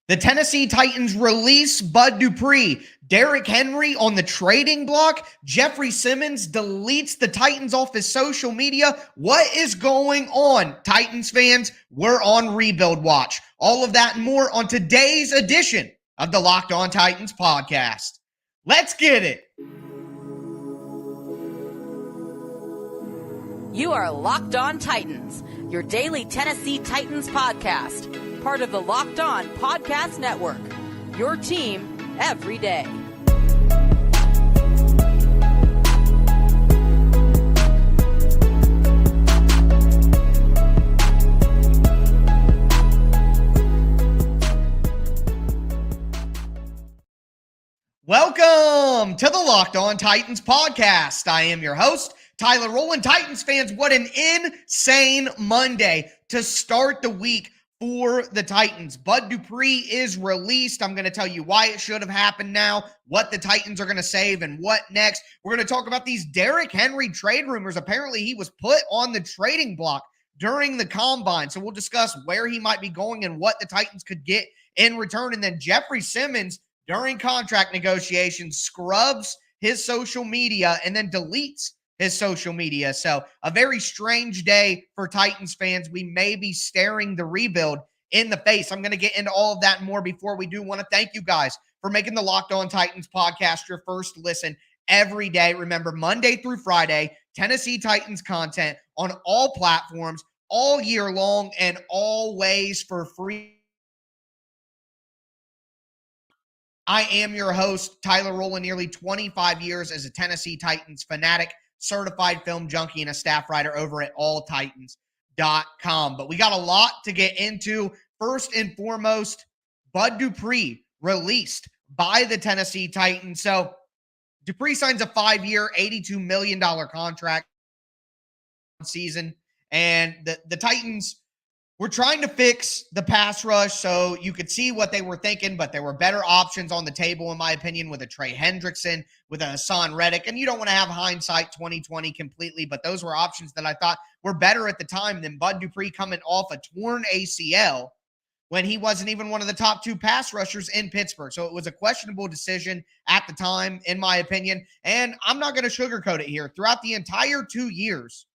The Tennessee Titans release Bud Dupree. Derrick Henry on the trading block. Jeffrey Simmons deletes the Titans off his social media. What is going on, Titans fans? We're on rebuild watch. All of that and more on today's edition of the Locked On Titans podcast. Let's get it. You are Locked On Titans, your daily Tennessee Titans podcast. Part of the Locked On Podcast Network, your team every day. Welcome to the Locked On Titans podcast. I am your host, Tyler Rowland. Titans fans, what an insane Monday to start the week for the Titans. Bud Dupree is released. I'm going to tell you why it should have happened now, what the Titans are going to save, and what next. We're going to talk about these Derrick Henry trade rumors. Apparently, he was put on the trading block during the combine. So we'll discuss where he might be going and what the Titans could get in return. And then Jeffrey Simmons, during contract negotiations, scrubs his social media and then deletes his social media. So a very strange day for Titans fans. We may be staring the rebuild in the face. I'm going to get into all of that and more. Before we do, want to thank you guys for making the Locked On Titans podcast your first listen every day. Remember, Monday through Friday, Tennessee Titans content on all platforms all year long and always for free. I am your host, Tyler Rowland, nearly 25 years as a Tennessee Titans fanatic, certified film junkie, and a staff writer over at alltitans.com. But we got a lot to get into. First and foremost, Bud Dupree released by the Tennessee Titans. So Dupree signs a 5-year, $82 million contract season. And the Titans were trying to fix the pass rush so you could see what they were thinking, but there were better options on the table, in my opinion, with a Trey Hendrickson, with a Hassan Reddick. And you don't want to have hindsight 2020 completely, but those were options that I thought were better at the time than Bud Dupree coming off a torn ACL when he wasn't even one of the top 2 pass rushers in Pittsburgh. So it was a questionable decision at the time, in my opinion. And I'm not going to sugarcoat it here. Throughout the entire 2 years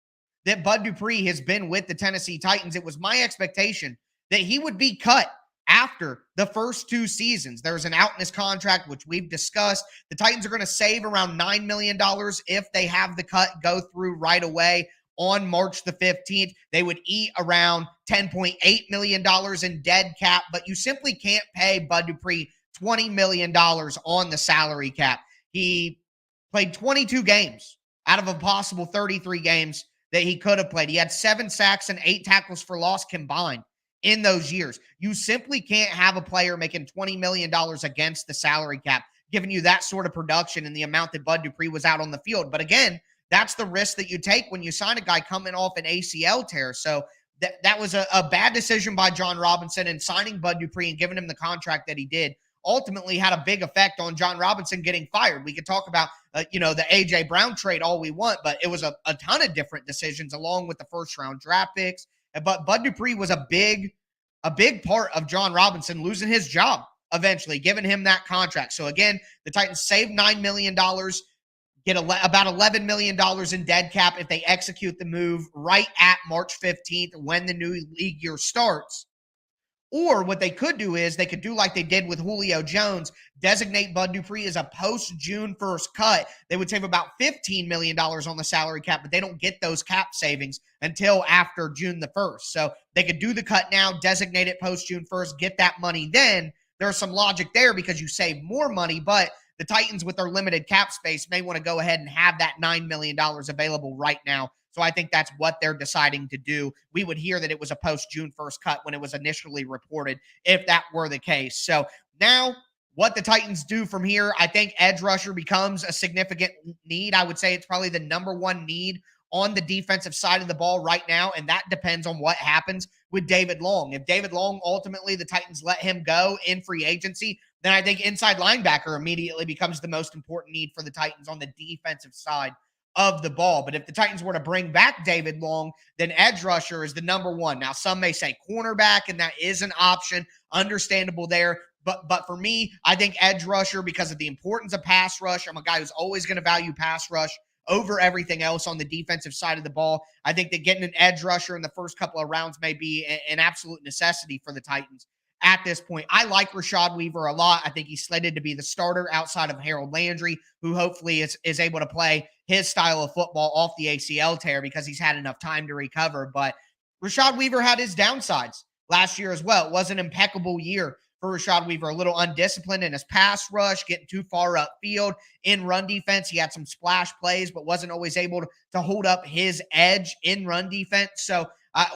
that Bud Dupree has been with the Tennessee Titans, it was my expectation that he would be cut after the first 2 seasons. There's an out in his contract, which we've discussed. The Titans are going to save around $9 million if they have the cut go through right away on March the 15th. They would eat around $10.8 million in dead cap, but you simply can't pay Bud Dupree $20 million on the salary cap. He played 22 games out of a possible 33 games that he could have played. He had 7 sacks and 8 tackles for loss combined in those years. You simply can't have a player making $20 million against the salary cap, giving you that sort of production and the amount that Bud Dupree was out on the field. But again, that's the risk that you take when you sign a guy coming off an ACL tear. So that was a bad decision by John Robinson, and signing Bud Dupree and giving him the contract that he did ultimately had a big effect on John Robinson getting fired. We could talk about, the A.J. Brown trade all we want, but it was a ton of different decisions along with the first-round draft picks. But Bud Dupree was a big part of John Robinson losing his job eventually, giving him that contract. So, again, the Titans saved $9 million, get about $11 million in dead cap if they execute the move right at March 15th when the new league year starts. Or what they could do is they could do like they did with Julio Jones, designate Bud Dupree as a post-June 1st cut. They would save about $15 million on the salary cap, but they don't get those cap savings until after June the 1st. So they could do the cut now, designate it post-June 1st, get that money then. There's some logic there because you save more money, but the Titans with their limited cap space may want to go ahead and have that $9 million available right now. So I think that's what they're deciding to do. We would hear that it was a post-June 1st cut when it was initially reported, if that were the case. So now what the Titans do from here, I think edge rusher becomes a significant need. I would say it's probably the number one need on the defensive side of the ball right now, and that depends on what happens with David Long. If David Long, ultimately, the Titans let him go in free agency, then I think inside linebacker immediately becomes the most important need for the Titans on the defensive side of the ball. But if the Titans were to bring back David Long, then edge rusher is the number one. Now, some may say cornerback, and that is an option. Understandable there. But for me, I think edge rusher, because of the importance of pass rush. I'm a guy who's always going to value pass rush over everything else on the defensive side of the ball. I think that getting an edge rusher in the first couple of rounds may be an absolute necessity for the Titans at this point. I like Rashad Weaver a lot. I think he's slated to be the starter outside of Harold Landry, who hopefully is able to play his style of football off the ACL tear because he's had enough time to recover. But Rashad Weaver had his downsides last year as well. It was an impeccable year for Rashad Weaver, a little undisciplined in his pass rush, getting too far upfield in run defense. He had some splash plays, but wasn't always able to hold up his edge in run defense. So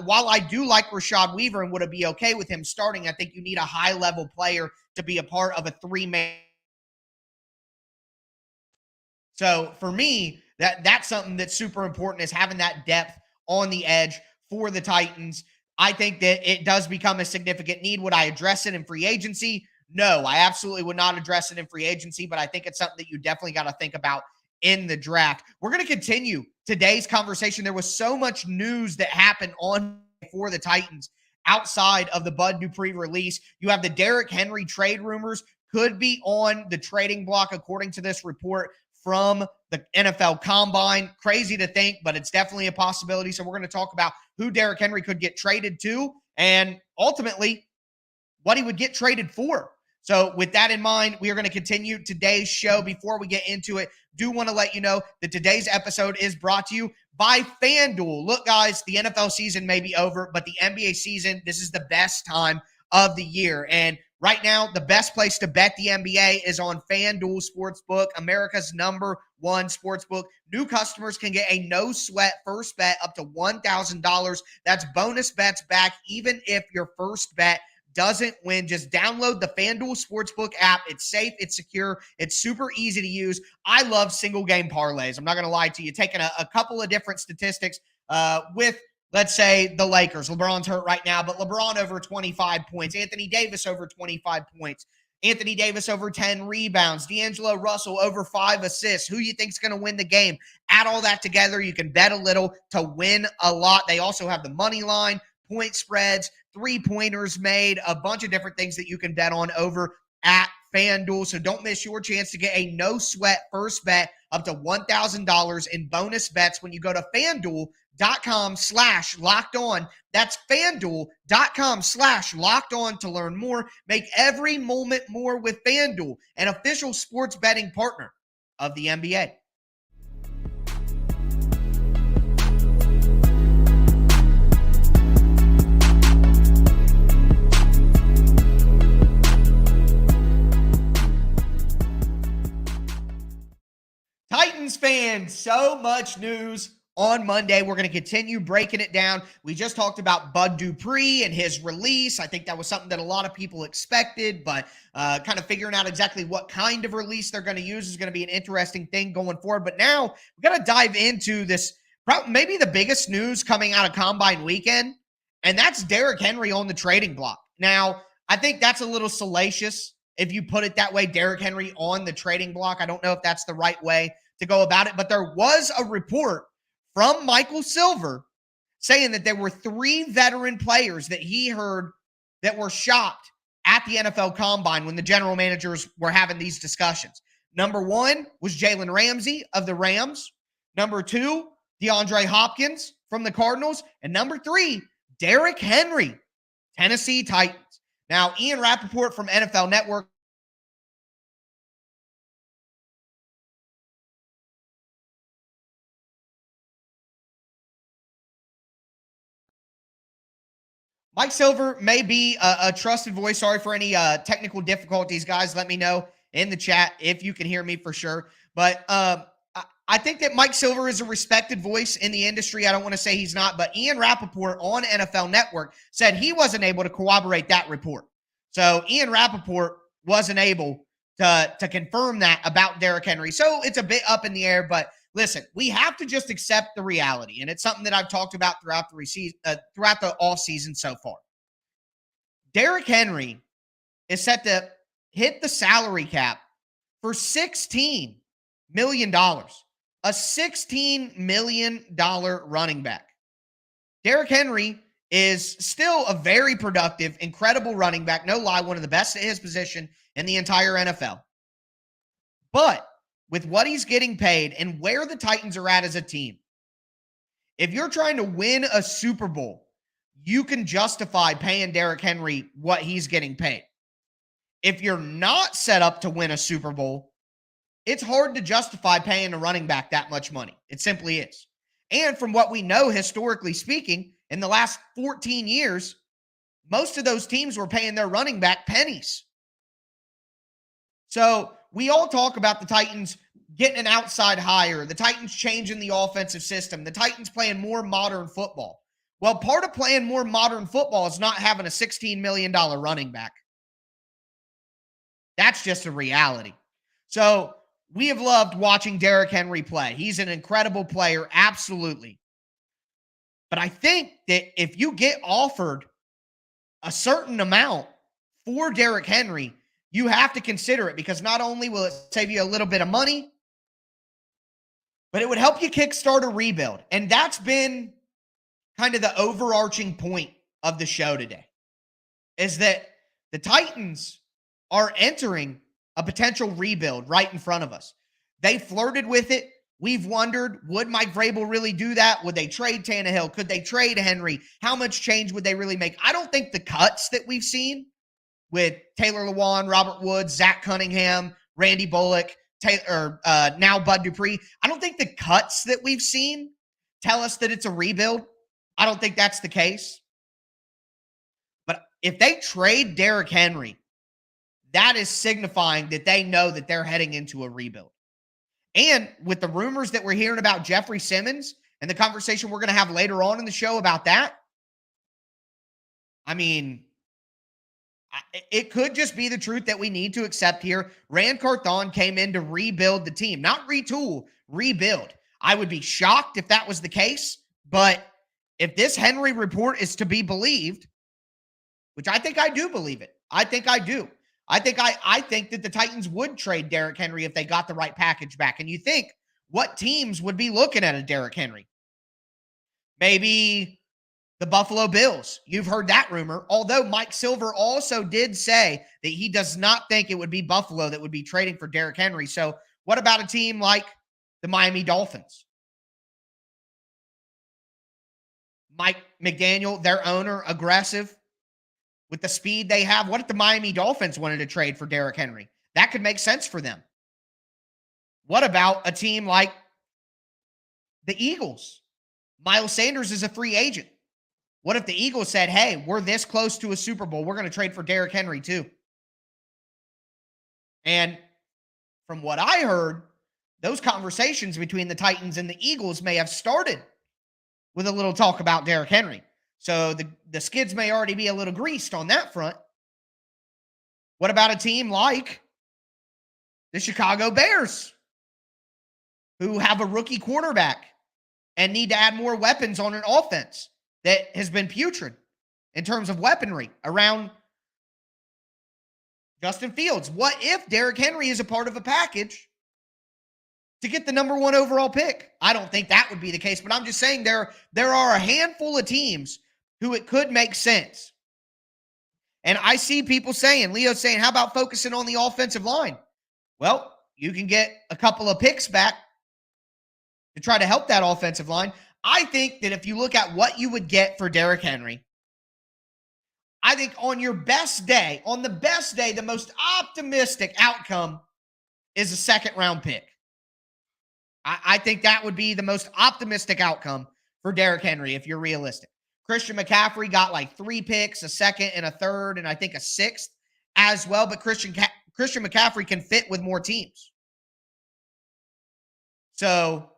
while I do like Rashad Weaver and would be okay with him starting, I think you need a high-level player to be a part of a three-man. So for me, that's something that's super important, is having that depth on the edge for the Titans. I think that it does become a significant need. Would I address it in free agency? No, I absolutely would not address it in free agency, but I think it's something that you definitely got to think about in the draft. We're going to continue today's conversation. There was so much news that happened for the Titans outside of the Bud Dupree release. You have the Derrick Henry trade rumors could be on the trading block, according to this report from the NFL Combine. Crazy to think, but it's definitely a possibility. So we're going to talk about who Derrick Henry could get traded to and ultimately what he would get traded for. So with that in mind, we are going to continue today's show. Before we get into it, do want to let you know that today's episode is brought to you by FanDuel. Look, guys, the NFL season may be over, but the NBA season, this is the best time of the year. And right now, the best place to bet the NBA is on FanDuel Sportsbook, America's #1 sportsbook. New customers can get a no-sweat first bet up to $1,000. That's bonus bets back even if your first bet doesn't win. Just download the FanDuel Sportsbook app. It's safe, it's secure, it's super easy to use. I love single game parlays. I'm not going to lie to you. Taking a couple of different statistics with, let's say, the Lakers. LeBron's hurt right now, but LeBron over 25 points. Anthony Davis over 25 points. Anthony Davis over 10 rebounds. D'Angelo Russell over 5 assists. Who you think's going to win the game? Add all that together. You can bet a little to win a lot. They also have the money line, point spreads, three-pointers made, a bunch of different things that you can bet on over at FanDuel. So don't miss your chance to get a no-sweat first bet up to $1,000 in bonus bets when you go to FanDuel.com/lockedon. That's FanDuel.com/lockedon to learn more. Make every moment more with FanDuel, an official sports betting partner of the NBA. Titans fans, so much news on Monday. We're going to continue breaking it down. We just talked about Bud Dupree and his release. I think that was something that a lot of people expected, but kind of figuring out exactly what kind of release they're going to use is going to be an interesting thing going forward. But now we've got to dive into this, maybe the biggest news coming out of Combine weekend, and that's Derrick Henry on the trading block. Now, I think that's a little salacious if you put it that way, Derrick Henry on the trading block. I don't know if that's the right way to go about it, but there was a report from Michael Silver saying that there were 3 veteran players that he heard that were shocked at the NFL Combine when the general managers were having these discussions. Number 1 was Jalen Ramsey of the Rams. Number 2, DeAndre Hopkins from the Cardinals. And number 3, Derrick Henry, Tennessee Titans. Now, Ian Rappaport from NFL Network Mike Silver may be a trusted voice. Sorry for any technical difficulties, guys. Let me know in the chat if you can hear me for sure. But I think that Mike Silver is a respected voice in the industry. I don't want to say he's not, but Ian Rappaport on NFL Network said he wasn't able to corroborate that report. So Ian Rappaport wasn't able to confirm that about Derrick Henry. So it's a bit up in the air, but listen, we have to just accept the reality, and it's something that I've talked about throughout the off season so far. Derrick Henry is set to hit the salary cap for $16 million a $16 million running back. Derrick Henry is still a very productive, incredible running back. No lie, one of the best at his position in the entire NFL. But with what he's getting paid and where the Titans are at as a team, if you're trying to win a Super Bowl, you can justify paying Derrick Henry what he's getting paid. If you're not set up to win a Super Bowl, it's hard to justify paying a running back that much money. It simply is. And from what we know, historically speaking, in the last 14 years, most of those teams were paying their running back pennies. So we all talk about the Titans getting an outside hire, the Titans changing the offensive system, the Titans playing more modern football. Well, part of playing more modern football is not having a $16 million running back. That's just a reality. So we have loved watching Derrick Henry play. He's an incredible player, absolutely. But I think that if you get offered a certain amount for Derrick Henry, you have to consider it, because not only will it save you a little bit of money, but it would help you kickstart a rebuild. And that's been kind of the overarching point of the show today, is that the Titans are entering a potential rebuild right in front of us. They flirted with it. We've wondered, would Mike Vrabel really do that? Would they trade Tannehill? Could they trade Henry? How much change would they really make? I don't think the cuts that we've seen with Taylor Lewan, Robert Woods, Zach Cunningham, Randy Bullock, now Bud Dupree, I don't think the cuts that we've seen tell us that it's a rebuild. I don't think that's the case. But if they trade Derrick Henry, that is signifying that they know that they're heading into a rebuild. And with the rumors that we're hearing about Jeffrey Simmons and the conversation we're going to have later on in the show about that, I mean, it could just be the truth that we need to accept here. Rand Carthon came in to rebuild the team, not retool, rebuild. I would be shocked if that was the case, but if this Henry report is to be believed, which I think I do believe it. I think I do. I think that the Titans would trade Derrick Henry if they got the right package back. And you think, what teams would be looking at a Derrick Henry? Maybe the Buffalo Bills. You've heard that rumor. Although Mike Silver also did say that he does not think it would be Buffalo that would be trading for Derrick Henry. So what about a team like the Miami Dolphins? Mike McDaniel, their owner, aggressive with the speed they have. What if the Miami Dolphins wanted to trade for Derrick Henry? That could make sense for them. What about a team like the Eagles? Miles Sanders is a free agent. What if the Eagles said, hey, we're this close to a Super Bowl, we're going to trade for Derrick Henry too? And from what I heard, those conversations between the Titans and the Eagles may have started with a little talk about Derrick Henry. So the skids may already be a little greased on that front. What about a team like the Chicago Bears, who have a rookie quarterback and need to add more weapons on an offense that has been putrid in terms of weaponry around Justin Fields? What if Derrick Henry is a part of a package to get the number 1 overall pick? I don't think that would be the case, but I'm just saying there are a handful of teams who it could make sense. And I see people saying, Leo's saying, how about focusing on the offensive line? Well, you can get a couple of picks back to try to help that offensive line. I think that if you look at what you would get for Derrick Henry, I think on your best day, the most optimistic outcome is a second-round pick. I think that would be the most optimistic outcome for Derrick Henry if you're realistic. Christian McCaffrey got like 3 picks, a second and a third, and I think a 6th as well. But Christian McCaffrey can fit with more teams. So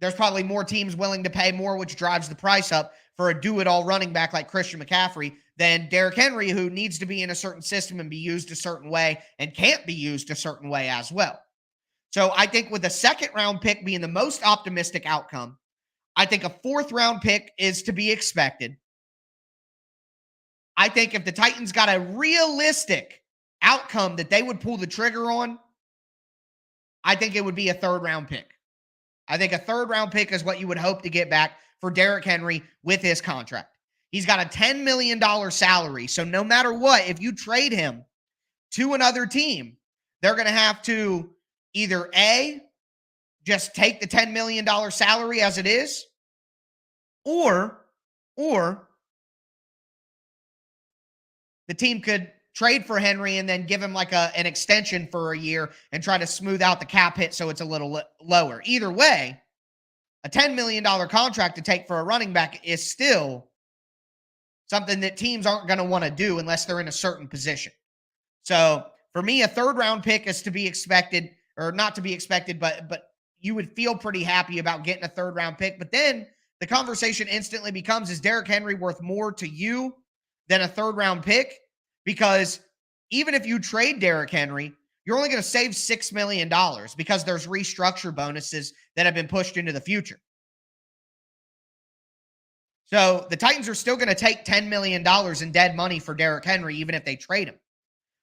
there's probably more teams willing to pay more, which drives the price up for a do-it-all running back like Christian McCaffrey than Derrick Henry, who needs to be in a certain system and be used a certain way and can't be used a certain way as well. So I think with a second-round pick being the most optimistic outcome, I think a 4th-round pick is to be expected. I think if the Titans got a realistic outcome that they would pull the trigger on, I think it would be a 3rd-round pick. I think a third-round pick is what you would hope to get back for Derrick Henry with his contract. He's got a $10 million salary, so no matter what, if you trade him to another team, they're going to have to either A, just take the $10 million salary as it is, or the team could trade for Henry and then give him like an extension for a year and try to smooth out the cap hit so it's a little lower. Either way, a $10 million contract to take for a running back is still something that teams aren't going to want to do unless they're in a certain position. So for me, a third-round pick is to be expected, or not to be expected, but you would feel pretty happy about getting a third-round pick. But then the conversation instantly becomes, is Derrick Henry worth more to you than a third-round pick? Because even if you trade Derrick Henry, you're only going to save $6 million because there's restructure bonuses that have been pushed into the future. So the Titans are still going to take $10 million in dead money for Derrick Henry, even if they trade him.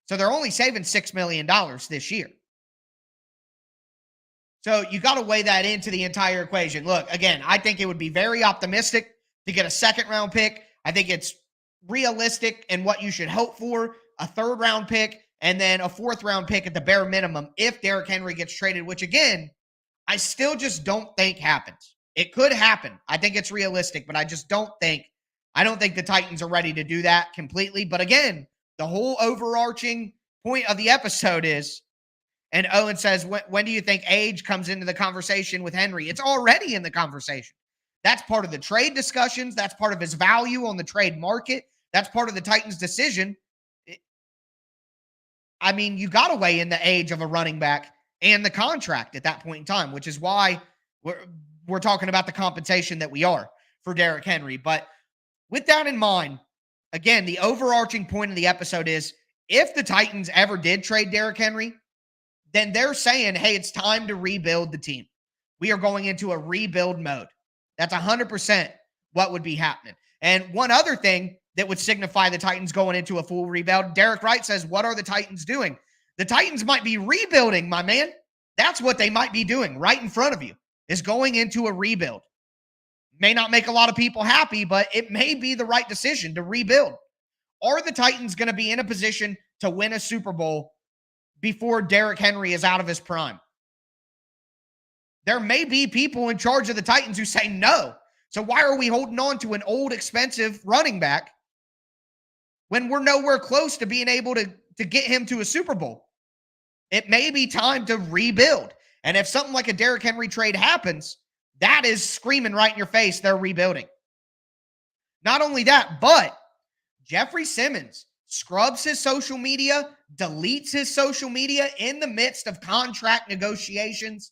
So they're only saving $6 million this year. So you got to weigh that into the entire equation. Look, again, I think it would be very optimistic to get a second-round pick. I think it's realistic and what you should hope for, a third-round pick, and then a fourth-round pick at the bare minimum if Derrick Henry gets traded, which, again, I still just don't think happens. It could happen. I think it's realistic, but I don't think the Titans are ready to do that completely. But again, the whole overarching point of the episode is, and Owen says, when do you think age comes into the conversation with Henry? It's already in the conversation. That's part of the trade discussions. That's part of his value on the trade market. That's part of the Titans' decision. I mean, you got to weigh in the age of a running back and the contract at that point in time, which is why we're talking about the compensation that we are for Derrick Henry. But with that in mind, again, the overarching point of the episode is, if the Titans ever did trade Derrick Henry, then they're saying, hey, it's time to rebuild the team. We are going into a rebuild mode. That's 100% what would be happening. And one other thing that would signify the Titans going into a full rebuild, Derek Wright says, what are the Titans doing? The Titans might be rebuilding, my man. That's what they might be doing right in front of you, is going into a rebuild. May not make a lot of people happy, but it may be the right decision to rebuild. Are the Titans going to be in a position to win a Super Bowl before Derrick Henry is out of his prime? There may be people in charge of the Titans who say no. So why are we holding on to an old, expensive running back when we're nowhere close to being able to get him to a Super Bowl? It may be time to rebuild. And if something like a Derrick Henry trade happens, that is screaming right in your face they're rebuilding. Not only that, but Jeffrey Simmons scrubs his social media, deletes his social media in the midst of contract negotiations.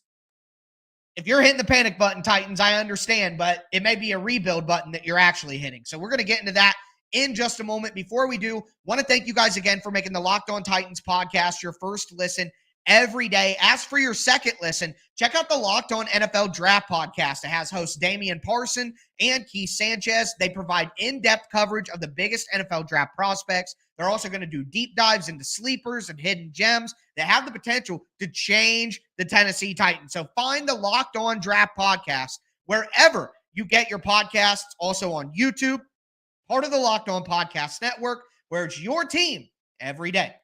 If you're hitting the panic button, Titans, I understand, but it may be a rebuild button that you're actually hitting. So we're going to get into that in just a moment. Before we do, want to thank you guys again for making the Locked On Titans podcast your first listen every day. As for your second listen, check out the Locked On NFL Draft podcast. It has hosts Damian Parson and Keith Sanchez. They provide in-depth coverage of the biggest NFL draft prospects. They're also going to do deep dives into sleepers and hidden gems that have the potential to change the Tennessee Titans. So find the Locked On Draft podcast wherever you get your podcasts, also on YouTube, part of the Locked On Podcast Network, where it's your team every day.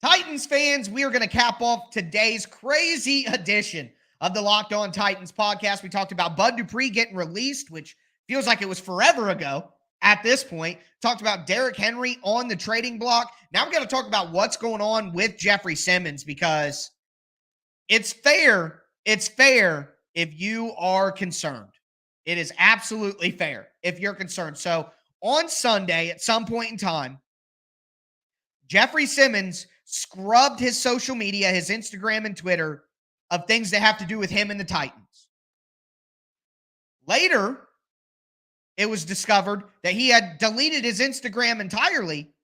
Titans fans, we are going to cap off today's crazy edition of the Locked On Titans podcast. We talked about Bud Dupree getting released, which feels like it was forever ago at this point. Talked about Derrick Henry on the trading block. Now we've got to talk about what's going on with Jeffrey Simmons, because it's fair. It's fair if you are concerned. It is absolutely fair if you're concerned. So on Sunday, at some point in time, Jeffrey Simmons scrubbed his social media, his Instagram and Twitter, of things that have to do with him and the Titans. Later, it was discovered that he had deleted his Instagram entirely.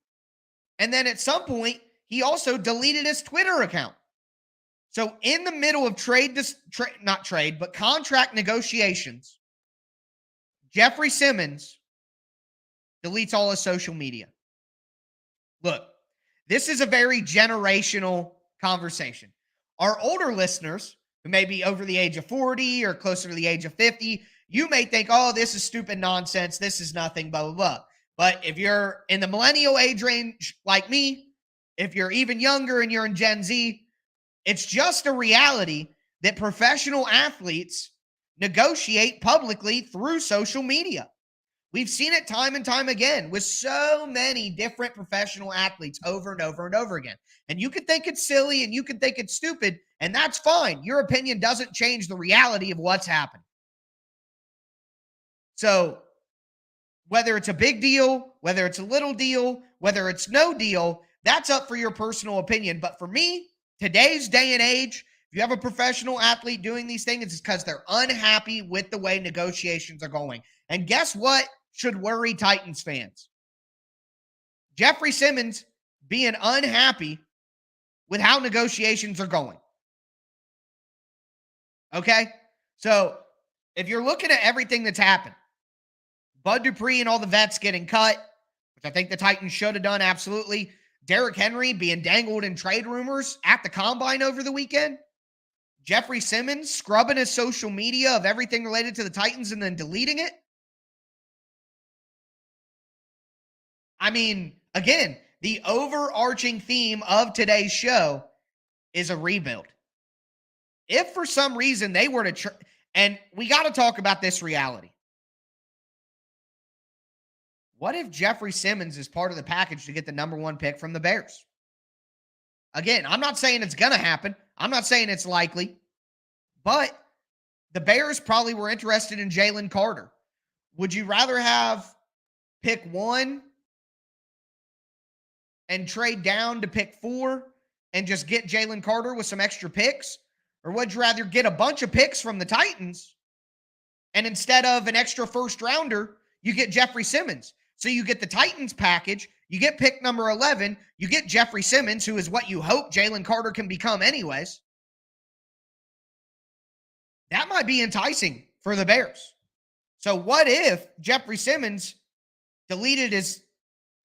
And then at some point, he also deleted his Twitter account. So in the middle of contract negotiations, Jeffrey Simmons deletes all his social media. Look, this is a very generational conversation. Our older listeners, who may be over the age of 40 or closer to the age of 50, you may think, oh, this is stupid nonsense. This is nothing, blah, blah, blah. But if you're in the millennial age range like me, if you're even younger and you're in Gen Z, it's just a reality that professional athletes negotiate publicly through social media. We've seen it time and time again with so many different professional athletes over and over and over again. And you can think it's silly and you can think it's stupid, and that's fine. Your opinion doesn't change the reality of what's happened. So whether it's a big deal, whether it's a little deal, whether it's no deal, that's up for your personal opinion. But for me, today's day and age, if you have a professional athlete doing these things, it's because they're unhappy with the way negotiations are going. And guess what should worry Titans fans? Jeffrey Simmons being unhappy with how negotiations are going. Okay? So if you're looking at everything that's happened, Bud Dupree and all the vets getting cut, which I think the Titans should have done, absolutely. Derrick Henry being dangled in trade rumors at the combine over the weekend. Jeffrey Simmons scrubbing his social media of everything related to the Titans and then deleting it. I mean, again, the overarching theme of today's show is a rebuild. If for some reason they were to, and we got to talk about this reality. What if Jeffrey Simmons is part of the package to get the number one pick from the Bears? Again, I'm not saying it's going to happen. I'm not saying it's likely. But the Bears probably were interested in Jalen Carter. Would you rather have pick 1 and trade down to pick 4 and just get Jalen Carter with some extra picks? Or would you rather get a bunch of picks from the Titans and instead of an extra first rounder, you get Jeffrey Simmons? So you get the Titans package, you get pick number 11, you get Jeffrey Simmons, who is what you hope Jalen Carter can become anyways. That might be enticing for the Bears. So what if Jeffrey Simmons deleted his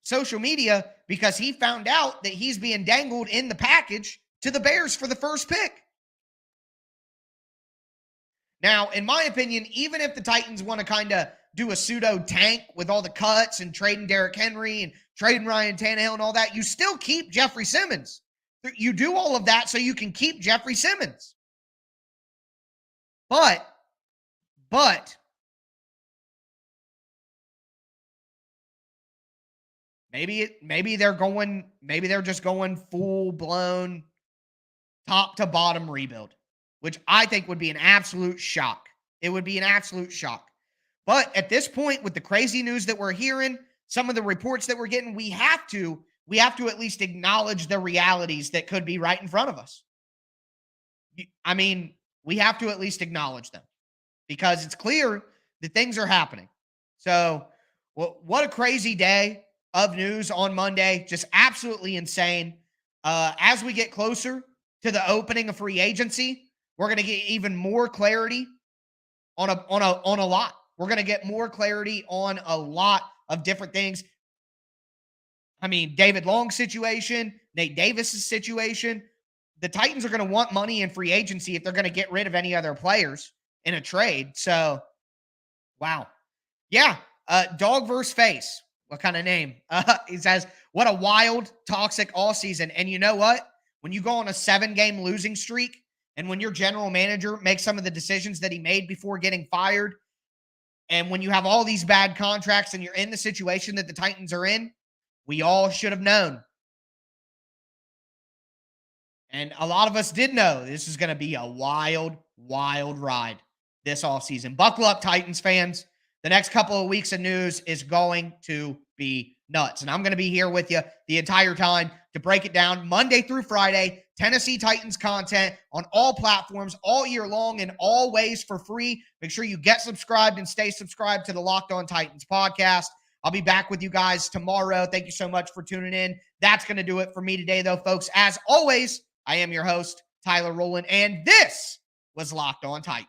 social media because he found out that he's being dangled in the package to the Bears for the first pick? Now, in my opinion, even if the Titans want to kind of do a pseudo tank with all the cuts and trading Derrick Henry and trading Ryan Tannehill and all that, you still keep Jeffrey Simmons. You do all of that so you can keep Jeffrey Simmons. But maybe they're just going full blown top to bottom rebuild, which I think would be an absolute shock. It would be an absolute shock. But at this point, with the crazy news that we're hearing, some of the reports that we're getting, we have to at least acknowledge the realities that could be right in front of us. I mean, we have to at least acknowledge them because it's clear that things are happening. So, what a crazy day of news on Monday. Just absolutely insane. As we get closer to the opening of free agency, we're going to get even more clarity on a lot. We're going to get more clarity on a lot of different things. I mean, David Long's situation, Nate Davis's situation. The Titans are going to want money in free agency if they're going to get rid of any other players in a trade. So, wow. Yeah, dog versus face. What kind of name? He says, what a wild, toxic all season. And you know what? When you go on a 7-game losing streak and when your general manager makes some of the decisions that he made before getting fired, and when you have all these bad contracts and you're in the situation that the Titans are in, we all should have known. And a lot of us did know this is going to be a wild, wild ride this offseason. Buckle up, Titans fans. The next couple of weeks of news is going to be nuts. And I'm going to be here with you the entire time to break it down Monday through Friday. Tennessee Titans content on all platforms all year long and always for free. Make sure you get subscribed and stay subscribed to the Locked On Titans podcast. I'll be back with you guys tomorrow. Thank you so much for tuning in. That's going to do it for me today, though, folks. As always, I am your host, Tyler Rowland, and this was Locked On Titans.